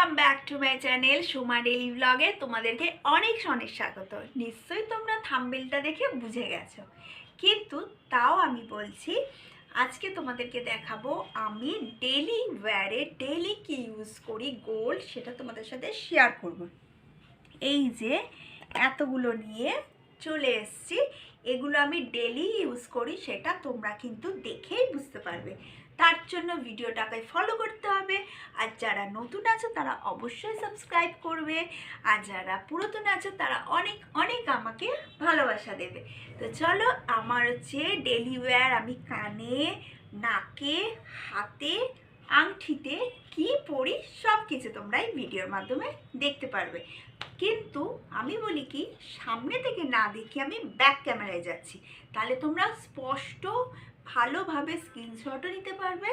Welcome back to my channel Suma daily ব্লগে তোমাদেরকে অনেক অনেক স্বাগত। নিশ্চয়ই তোমরা থাম্বনেলটা দেখে বুঝে গেছো, কিন্তু তাও আমি বলছি আজকে তোমাদেরকে দেখাবো আমি ডেইলি ওয়্যারে ডেইলি কি ইউজ করি গোল্ড, সেটা তোমাদের সাথে শেয়ার করব। এই যে এতগুলো নিয়ে চলে এসছি, এগুলো আমি ডেইলি ইউজ করি, সেটা তোমরা কিন্তু দেখেই বুঝতে পারবে। তার জন্য ভিডিওটাকে ফলো করতে হবে, আর যারা নতুন আছো তারা অবশ্যই সাবস্ক্রাইব করবে, আর যারা পুরাতন আছো তারা অনেক অনেক আমাকে ভালোবাসা দেবে। তো চলো, আমার হচ্ছে ডেইলি ওয়্যার, আমি কানে, নাকে, হাতে, আংটিতে কি পরি সব কিছু তোমরা এই ভিডিওর মাধ্যমে দেখতে পারবে। কিন্তু আমি বলি কি, সামনে থেকে না দেখে আমি ব্যাক ক্যামেরায় যাচ্ছি, তাহলে তোমরা স্পষ্ট ভালোভাবে স্ক্রিনশটও নিতে পারবে,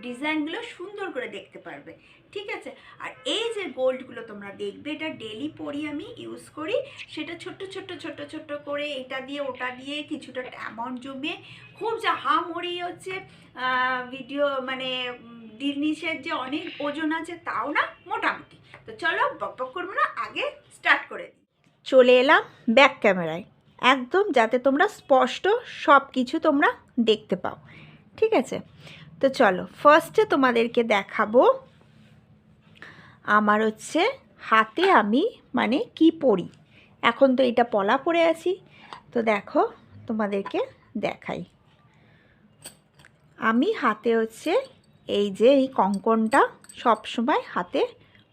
ডিজাইনগুলো সুন্দর করে দেখতে পারবে, ঠিক আছে? আর এই যে গোল্ডগুলো তোমরা দেখবে, এটা ডেলি পরি, আমি ইউজ করি, সেটা ছোট্ট ছোট্ট ছোট্ট ছোট্ট করে এটা দিয়ে ওটা দিয়ে কিছুটা অ্যামাউন্ট জমিয়ে খুব যা হামড়ি হচ্ছে ভিডিও, মানে জিনিসের যে অনেক ওজন আছে তাও না, মোটামুটি। তো চলো বকবক করবো না, আগে স্টার্ট করে দিই। চলে এলাম ব্যাক ক্যামেরায়, একদম যাতে তোমরা স্পষ্ট সব কিছু তোমরা দেখতে পাও, ঠিক আছে? তো চলো, ফার্স্টে তোমাদেরকে দেখাবো আমার হচ্ছে হাতে আমি মানে কি পরি। এখন তো এটা পলা পরে আছি, তো দেখো তোমাদেরকে দেখাই। আমি হাতে হচ্ছে এই যে এই কঙ্কনটা সব সময় হাতে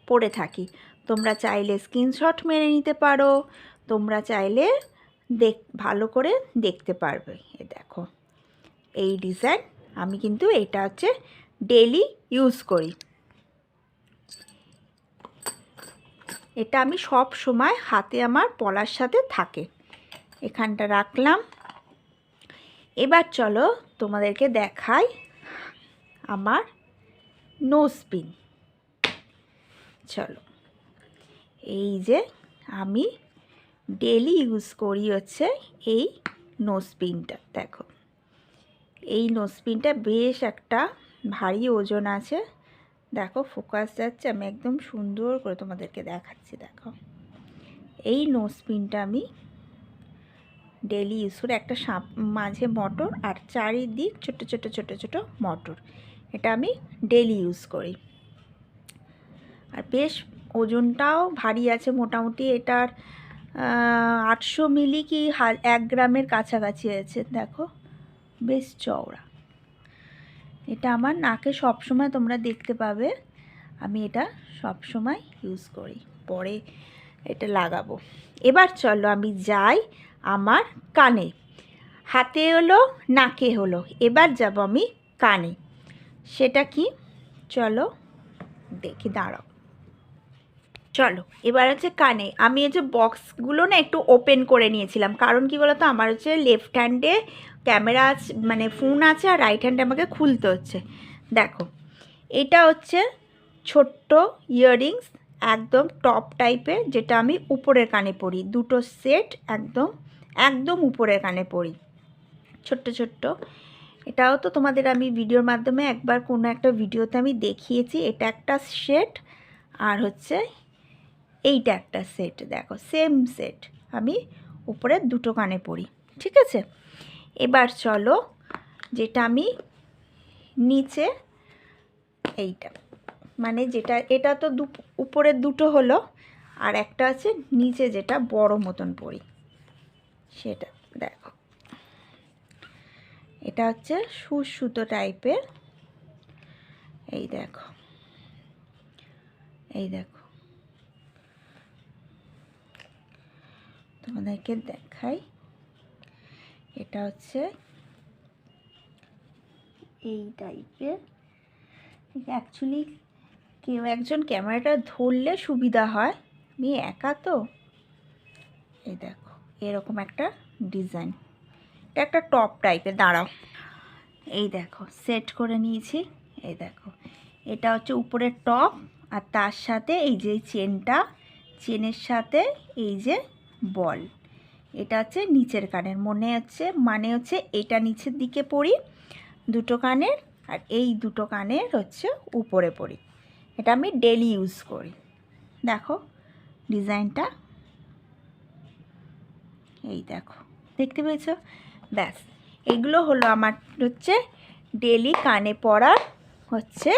পরে থাকি। তোমরা চাইলে স্ক্রিনশট মেরে নিতে পারো, তোমরা চাইলে ভালো করে দেখতে পারবে। এ দেখো এই ডিজাইন, আমি কিন্তু এটা হচ্ছে ডেইলি ইউজ করি। এটা আমি সব সময় হাতে আমার পলার সাথে থাকে। এখানটা রাখলাম। এবার চলো তোমাদেরকে দেখাই আমার নোজ পিন। চলো, এই যে আমি ডেলি ইউজ করি হচ্ছে এই নোজ পিনটা। দেখো এই নোজ পিনটা বেশ একটা ভারী ওজন আছে। দেখো ফোকাস যাচ্ছে, আমি একদম সুন্দর করে তোমাদেরকে দেখাচ্ছি। দেখো এই নোজ পিনটা আমি ডেলি ইউজ করি। একটা মাঝে মটর আর চারিদিক ছোট ছোট ছোট ছোট মটর, এটা আমি ডেলি ইউজ করি। আর বেশ ওজনটাও ভারী আছে, মোটামুটি এটার 800 মিলি কি 1 গ্রামের কাছাকাছি আছে। দেখো বেশ চওড়া। এটা আমার নাকে সবসময় তোমরা দেখতে পাবে, আমি এটা সব সময় ইউজ করি, পরে এটা লাগাবো। এবার চলো আমি যাই আমার কানে। হাতে হলো, নাকে হলো, এবার যাব আমি কানে। সেটা কি চলো দেখি, দাঁড়াও। চলো এবার হচ্ছে কানে আমি এই যে বক্সগুলো না একটু ওপেন করে নিয়েছিলাম, কারণ কি বলতো, আমার হচ্ছে লেফট হ্যান্ডে ক্যামেরা আছে, মানে ফোন আছে, আর রাইট হ্যান্ডে আমাকে খুলতে হচ্ছে। দেখো এটা হচ্ছে ছোট্ট ইয়াররিংস, একদম টপ টাইপের, যেটা আমি উপরের কানে পরি। দুটো সেট একদম একদম উপরের কানে পরি, ছোট্ট ছোট্ট। এটাও তো তোমাদের আমি ভিডিওর মাধ্যমে একবার কোনো একটা ভিডিওতে আমি দেখিয়েছি। এটা একটা সেট, আর হচ্ছে এইটা একটা সেট। দেখো সেম সেট আমি উপরে দুটো কানে পরি, ঠিক আছে? এবার চলো যেটা আমি নিচে, এইটা মানে যেটা, এটা তো উপরের দুটো হলো, আর একটা আছে নিচে যেটা বড় মতন পরি, সেটা দেখো। এটা হচ্ছে সুতো টাইপের। এই দেখো, এই দেখো তোমাদেরকে দেখাই। এটা হচ্ছে এই টাইপের। অ্যাকচুয়ালি কেউ একজন ক্যামেরাটা ধরলে সুবিধা হয়, আমি একা তো। এই দেখো এরকম একটা ডিজাইন, এটা একটা টপ টাইপের। দাঁড়াও, এই দেখো সেট করে নিয়েছি। এই দেখো এটা হচ্ছে উপরের টপ, আর তার সাথে এই যে চেনটা, চেনের সাথে এই যে বল, এটা হচ্ছে নিচের কানের, মানে হচ্ছে এটা নিচের দিকে পরি দুটো কানের, আর এই দুটো কানের হচ্ছে উপরে পরি। এটা আমি ডেলি ইউজ করি। দেখো ডিজাইনটা, এই দেখো, দেখতে পেয়েছো? ব্যাস, এগুলো হলো আমার হচ্ছে ডেলি কানে পরার হচ্ছে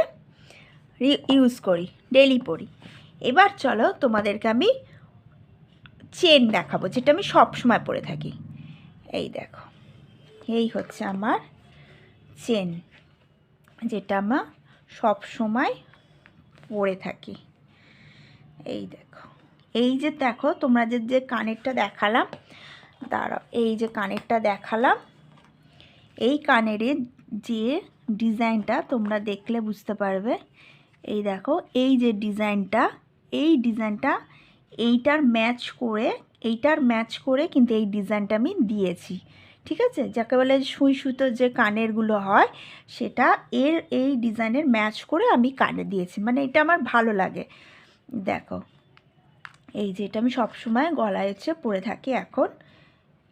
ইউজ করি, ডেলি পরি। এবার চলো তোমাদেরকে আমি চেন দেখাবো, যেটা আমি সব সময় পরে থাকি। এই দেখো, এই হচ্ছে আমার চেন, যেটা আমার সব সময় পরে থাকি। এই দেখো, এই যে দেখো তোমরা যে কানেরটা দেখালাম, দাঁড়াও, এই যে কানেরটা দেখালাম, এই কানের যে ডিজাইনটা তোমরা দেখলে বুঝতে পারবে। এই দেখো, এই যে ডিজাইনটা, এই ডিজাইনটা এইটার ম্যাচ করে কিন্তু এই ডিজাইনটা আমি দিয়েছি। ঠিক আছে, যাকে বলে সুই সুতোর যে কানেরগুলো হয়, সেটা এই ডিজাইনের ম্যাচ করে আমি কানে দিয়েছি, মানে এটা আমার ভালো লাগে। দেখো, এই যে এটা আমি সবসময় গলায় হচ্ছে পরে থাকি এখন।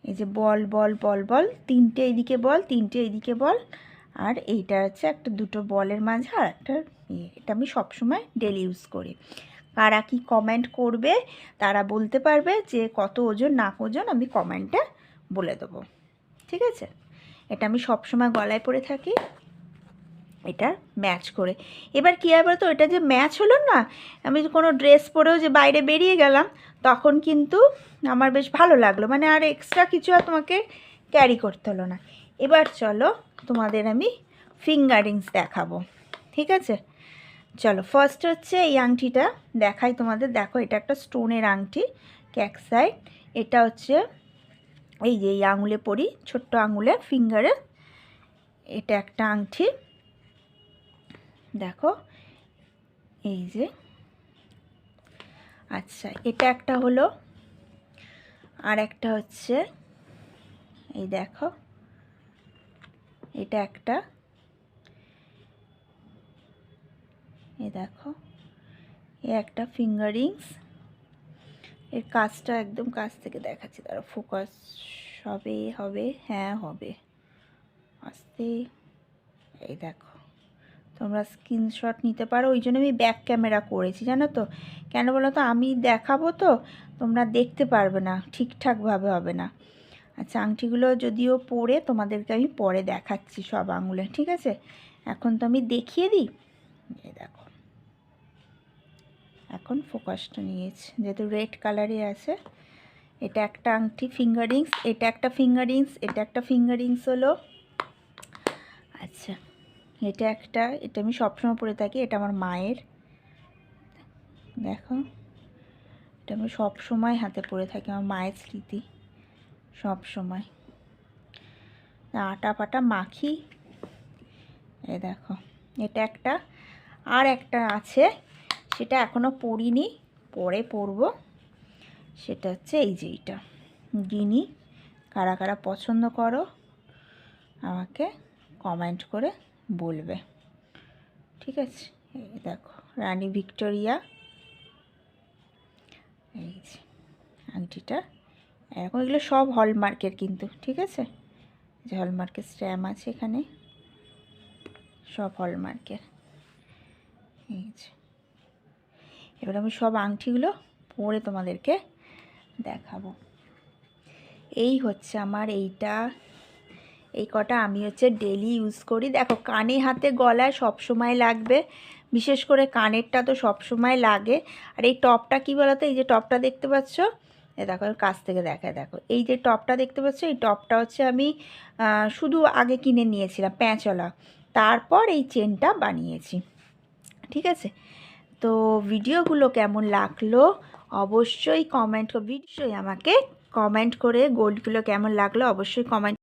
এই যে বল বল বল বল, তিনটে এইদিকে বল, তিনটে এইদিকে বল, আর এইটা হচ্ছে একটা দুটো বলের মাঝে আর একটা এটা আমি সবসময় ডেলি ইউজ করি। কারা কি কমেন্ট করবে তারা বলতে পারবে যে কত ওজন না ওজন, আমি কমেন্টে বলে দেবো। ঠিক আছে, এটা আমি সবসময় গলায় পরে থাকি, এটা ম্যাচ করে। এবার কী হয় বলতো, এটা যে ম্যাচ হলো না, আমি কোনো ড্রেস পরেও যে বাইরে বেরিয়ে গেলাম তখন কিন্তু আমার বেশ ভালো লাগলো, মানে আর এক্সট্রা কিছু আর তোমাকে ক্যারি করতে হলো না। এবার চলো তোমাদের আমি ফিঙ্গারিংস দেখাবো। ঠিক আছে, চলো ফার্স্ট হচ্ছে এই আংটিটা দেখাই তোমাদের। দেখো, এটা একটা স্টোনের আংটি, ক্যাকসাইড। এটা হচ্ছে এই যে এই আঙুলে পরি, ছোট্ট আঙুলে ফিঙ্গারে, এটা একটা আংটি। দেখো এই যে, আচ্ছা এটা একটা হলো, আর একটা হচ্ছে এই দেখো, এটা একটা, এই দেখো, এ একটা ফিঙ্গারিংস। এর কাজটা একদম কাছ থেকে দেখাচ্ছি, তারা ফোকাস হবে, হ্যাঁ হবে, আস্তে। এই দেখো, তোমরা স্ক্রিনশট নিতে পারো, ওই জন্য আমি ব্যাক ক্যামেরা করেছি, জানো তো কেন বলো তো, আমি দেখাবো তো তোমরা দেখতে পারবে না, ঠিকঠাকভাবে হবে না। আচ্ছা, আংটিগুলো যদিও পরে তোমাদেরকে আমি পরে দেখাচ্ছি সব আঙুলে। ঠিক আছে, এখন তো আমি দেখিয়ে দিই। এই দেখো, এখন ফোকাসটা নিয়েছি, যেহেতু রেড কালারে আছে। এটা একটা আংটি ফিঙ্গারিংস, এটা একটা ফিঙ্গারিংস, এটা একটা ফিঙ্গারিংস হলো। আচ্ছা, এটা একটা, এটা আমি সবসময় পরে থাকি, এটা আমার মায়ের। দেখো, এটা আমি সবসময় হাতে পরে থাকি, আমার মায়ের স্মৃতি সব সময়, আটা পাটা মাখি। এই দেখো, এটা একটা, আর একটা আছে, সেটা এখনও পরিনি, পরে পরবো। সেটা হচ্ছে এই যে এইটা গিনি। কারা কারা পছন্দ করো আমাকে কমেন্ট করে বলবে। ঠিক আছে, এই দেখো রানী ভিক্টোরিয়া, এই যে আংটিটা এরকম, এগুলো সব হলমার্কের কিন্তু। ঠিক আছে, যে হলমার্কের স্ট্যাম্প আছে এখানে, সব হলমার্কের। এই যে, এবার আমি সব আংটিগুলো পরে তোমাদেরকে দেখাবো। এই হচ্ছে আমার এইটা, এই কটা আমি হচ্ছে ডেলি ইউজ করি। দেখো, কানে হাতে গলায় সব সময় লাগবে, বিশেষ করে কানেরটা তো সব সময় লাগে। আর এই টপটা কী বলতো, এই যে টপটা দেখতে পাচ্ছ, এ দেখো কাছ থেকে দেখায়, দেখো এই যে টপটা দেখতে পাচ্ছ, এই টপটা হচ্ছে আমি শুধু আগে কিনে নিয়েছিলাম প্যাঁচওয়ালা, তারপর এই চেনটা বানিয়েছি। ঠিক আছে, তো ভিডিওগুলো কেমন লাগলো অবশ্যই আমাকে কমেন্ট করে, গোল্ডগুলো কেমন লাগলো অবশ্যই কমেন্ট